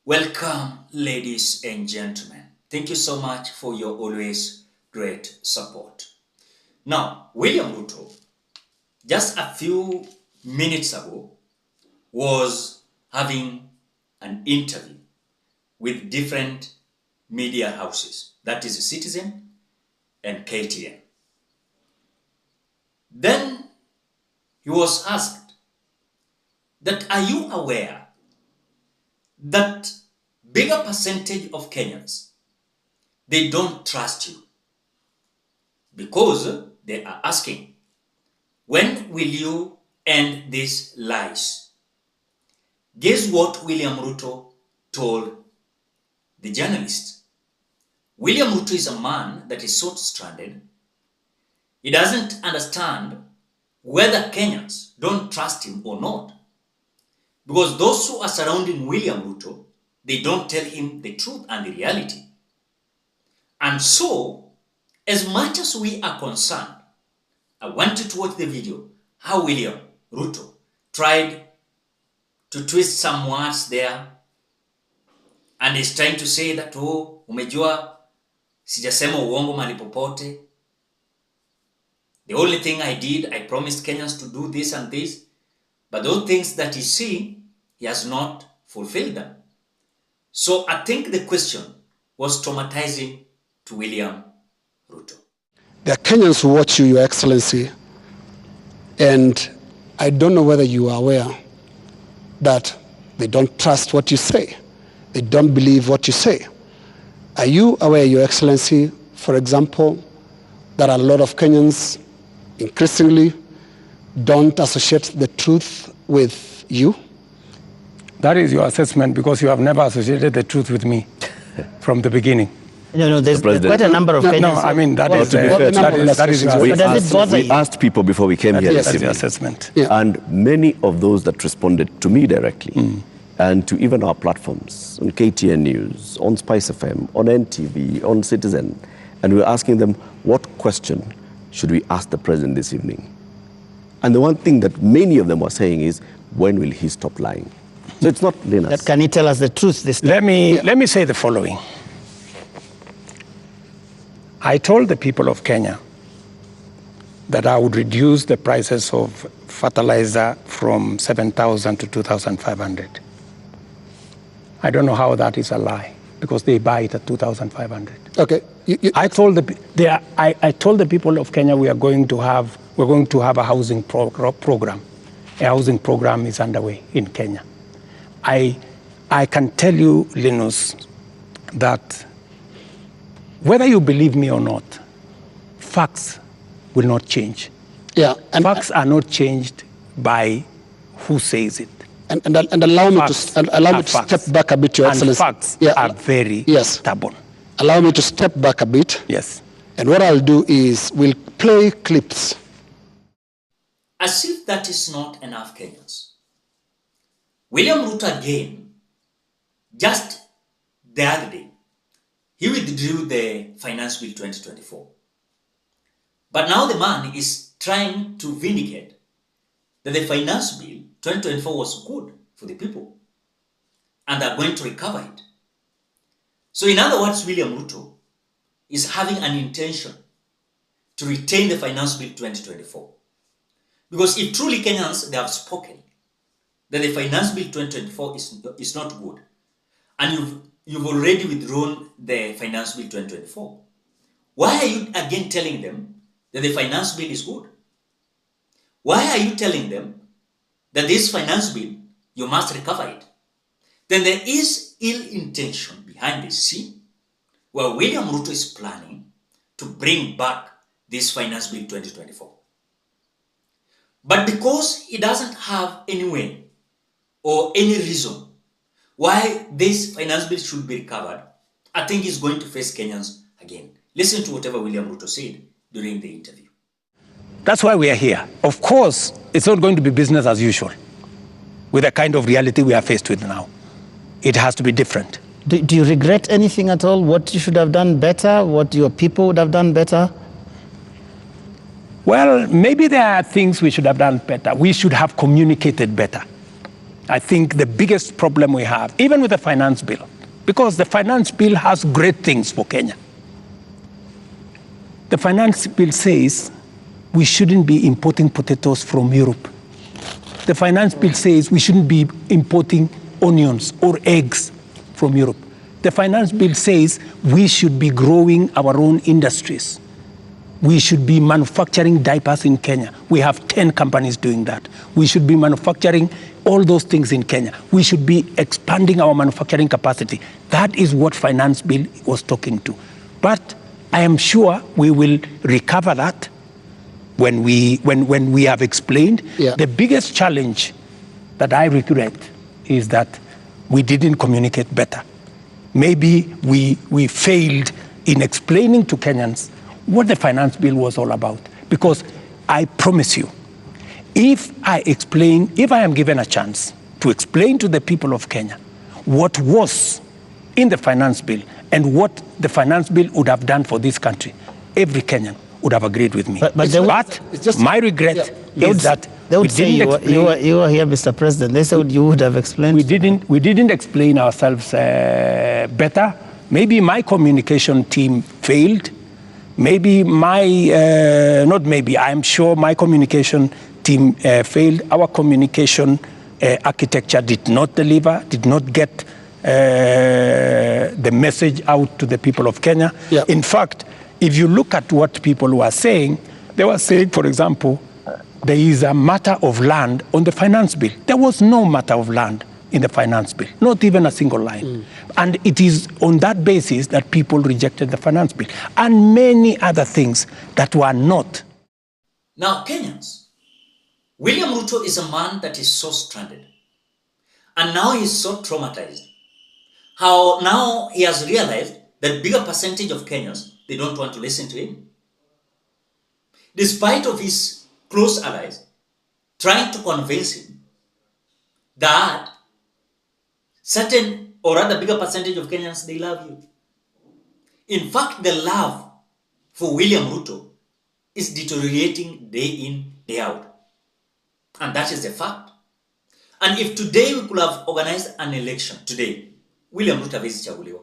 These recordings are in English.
Welcome, ladies and gentlemen. Thank you so much for your always great support. Now, William Ruto, just a few minutes ago, was having an interview with different media houses, that is Citizen and KTN. Then he was asked that, are you aware that bigger percentage of Kenyans, they don't trust you? Because they are asking, when will you end these lies? Guess what William Ruto told the journalists? William Ruto is a man that is so stranded. He doesn't understand whether Kenyans don't trust him or not. Because those who are surrounding William Ruto, they don't tell him the truth and the reality. And so, as much as we are concerned, I want you to watch the video, how William Ruto tried to twist some words there, and is trying to say that, oh, umejua, sijasema uongo mahali popote. The only thing I did, I promised Kenyans to do this and this, but those things that you see, he has not fulfilled them. So I think the question was traumatizing to William Ruto. There are Kenyans who watch you, Your Excellency, and I don't know whether you are aware that they don't trust what you say. They don't believe what you say. Are you aware, Your Excellency, for example, that a lot of Kenyans increasingly don't associate the truth with you? That is your assessment, because you have never associated the truth with me from the beginning. No, there's quite a number of Kenyans. No, I mean, that is your assessment. We asked people before we came here. That's your assessment. Yeah. And many of those that responded to me directly, and to even our platforms, on KTN News, on Spice FM, on NTV, on Citizen, and we were asking them, what question should we ask the president this evening? And the one thing that many of them were saying is, when will he stop lying? So it's not Linus. Can you tell us the truth this time? Let me say the following. I told the people of Kenya that I would reduce the prices of fertilizer from 7,000 to 2,500. I don't know how that is a lie, because they buy it at 2,500. Okay. I told the people of Kenya we're going to have a housing program. A housing program is underway in Kenya. I can tell you, Linus, that whether you believe me or not, facts will not change. Yeah, and facts are not changed by who says it. And allow me to step back a bit, Your Excellency. And facts are very stubborn. Allow me to step back a bit. Yes. And what I'll do is we'll play clips. As if that is not enough, Kenyans, William Ruto again, just the other day, he withdrew the Finance Bill 2024. But now the man is trying to vindicate that the Finance Bill 2024 was good for the people, and they're going to recover it. So in other words, William Ruto is having an intention to retain the Finance Bill 2024. Because if truly Kenyans, they have spoken that the Finance Bill 2024 is not good, and you've already withdrawn the Finance Bill 2024, why are you again telling them that the Finance Bill is good? Why are you telling them that this Finance Bill, you must recover it? Then there is ill intention behind the scene, where William Ruto is planning to bring back this Finance Bill 2024. But because he doesn't have any way or any reason why this Finance Bill should be recovered, I think he's going to face Kenyans again. Listen to whatever William Ruto said during the interview. That's why we are here. Of course, it's not going to be business as usual with the kind of reality we are faced with now. It has to be different. Do you regret anything at all? What you should have done better? What your people would have done better? Well, maybe there are things we should have done better. We should have communicated better. I think the biggest problem we have, even with the finance bill, because the finance bill has great things for Kenya. The finance bill says we shouldn't be importing potatoes from Europe. The finance bill says we shouldn't be importing onions or eggs from Europe. The finance bill says we should be growing our own industries. We should be manufacturing diapers in Kenya. We have 10 companies doing that. We should be manufacturing all those things in Kenya. We should be expanding our manufacturing capacity. That is what finance bill was talking to. But I am sure we will recover that when we have explained. Yeah. The biggest challenge that I regret is that we didn't communicate better. Maybe we failed in explaining to Kenyans what the finance bill was all about. Because I promise you, if I am given a chance to explain to the people of Kenya what was in the finance bill and what the finance bill would have done for this country, every Kenyan would have agreed with me. But my regret is that they would say you were here, Mr. President. They said you would have explained. We didn't explain ourselves better. Maybe my communication team failed. Maybe I'm sure my communication team failed. Our communication architecture did not deliver, did not get the message out to the people of Kenya. Yeah. In fact, if you look at what people were saying, they were saying, for example, there is a matter of land on the finance bill. There was no matter of land in the finance bill, not even a single line. And it is on that basis that people rejected the finance bill and many other things that were not. Now, Kenyans, William Ruto is a man that is so stranded. And now he's so traumatized. How now he has realized that bigger percentage of Kenyans, they don't want to listen to him. Despite of his close allies trying to convince him that certain or rather bigger percentage of Kenyans, they love you. In fact, the love for William Ruto is deteriorating day in, day out. And that is the fact. And if today we could have organized an election today, William Ruto hawezi chaguliwa.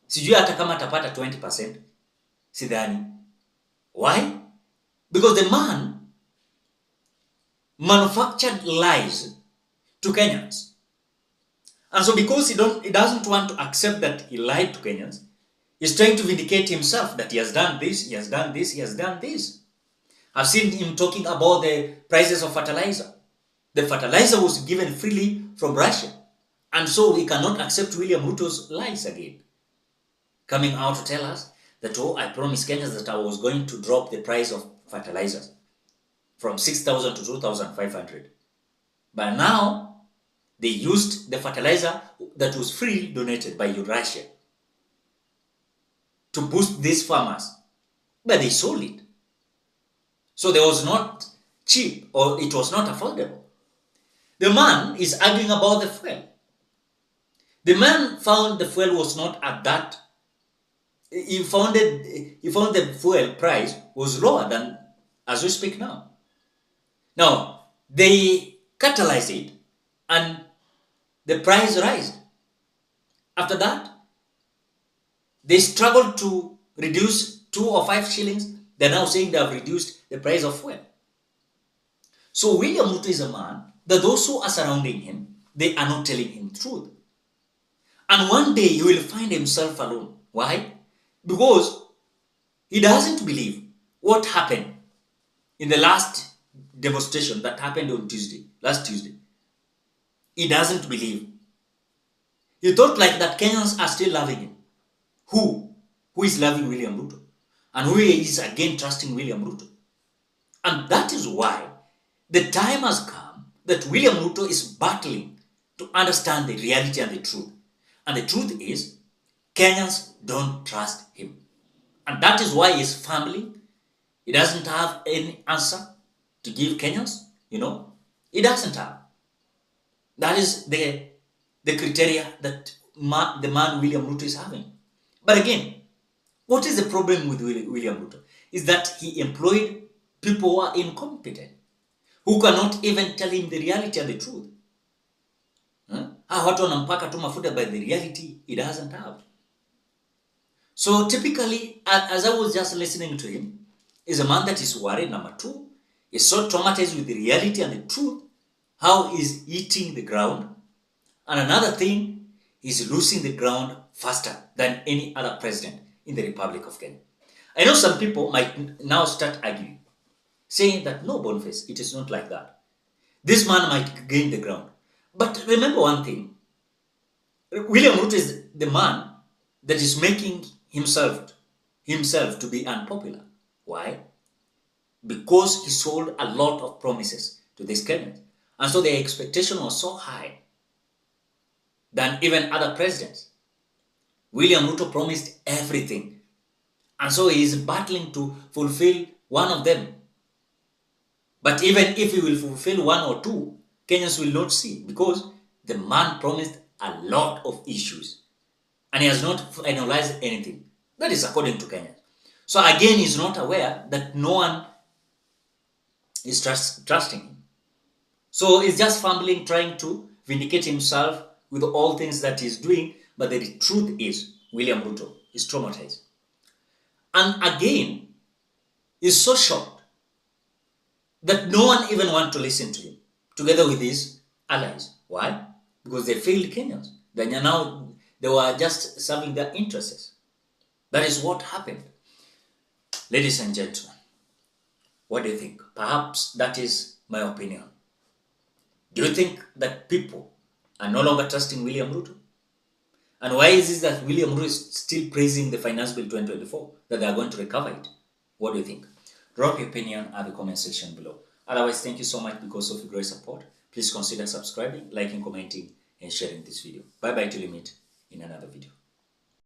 Sijui hata kama atapata 20%. Sidhani. Why? Because the man manufactured lies to Kenyans. And so because he doesn't want to accept that he lied to Kenyans, he's trying to vindicate himself that he has done this, he has done this, he has done this. I've seen him talking about the prices of fertilizer. The fertilizer was given freely from Russia. And so we cannot accept William Ruto's lies again. Coming out to tell us that, oh, I promised Kenyans that I was going to drop the price of fertilizers from 6,000 to 2,500. But now, they used the fertilizer that was freely donated by Russia to boost these farmers. But they sold it. So there was not cheap or it was not affordable. The man is arguing about the fuel. The man found the fuel was not at that. He found the fuel price was lower than as we speak now. Now, they catalyzed it and the price rised. After that, they struggled to reduce 2 or 5 shillings. They're now saying they have reduced the price of fuel. So William Ruto is a man that those who are surrounding him, they are not telling him truth. And one day he will find himself alone. Why? Because he doesn't believe what happened in the last demonstration that happened on last Tuesday. He doesn't believe. He thought like that Kenyans are still loving him. Who? Who is loving William Ruto? And who is again trusting William Ruto? And that is why the time has come that William Ruto is battling to understand the reality and the truth. And the truth is, Kenyans don't trust him. And that is why his family, he doesn't have any answer to give Kenyans, He doesn't have. That is the criteria that the man William Ruto is having. But again, what is the problem with William Ruto? Is that he employed people who are incompetent, who cannot even tell him the reality and the truth. Watu wanampaka tu mafuta, by the reality he doesn't have. So typically, as I was just listening to him, is a man that is worried. Number two, is so traumatized with the reality and the truth, how he's eating the ground. And another thing, he's losing the ground faster than any other president in the Republic of Kenya. I know some people might now start arguing, saying that no, Bonface, it is not like that. This man might gain the ground. But remember one thing, William Ruto is the man that is making himself to be unpopular. Why? Because he sold a lot of promises to these Kenyans. And so their expectation was so high than even other presidents. William Ruto promised everything. And so he is battling to fulfill one of them. But even if he will fulfill one or two, Kenyans will not see, because the man promised a lot of issues and he has not finalized anything. That is according to Kenyans. So again, he's not aware that no one is trusting him. So he's just fumbling, trying to vindicate himself with all things that he's doing. But the truth is, William Ruto is traumatized. And again, he's so shocked that no one even wants to listen to him, together with his allies. Why? Because they failed Kenyans. They were just serving their interests. That is what happened. Ladies and gentlemen, what do you think? Perhaps that is my opinion. Do you think that people are no longer trusting William Ruto? And why is it that William Ruto is still praising the Finance Bill 2024, that they are going to recover it? What do you think? Drop your opinion at the comment section below. Otherwise, thank you so much because of your great support. Please consider subscribing, liking, commenting, and sharing this video. Bye-bye till we meet in another video.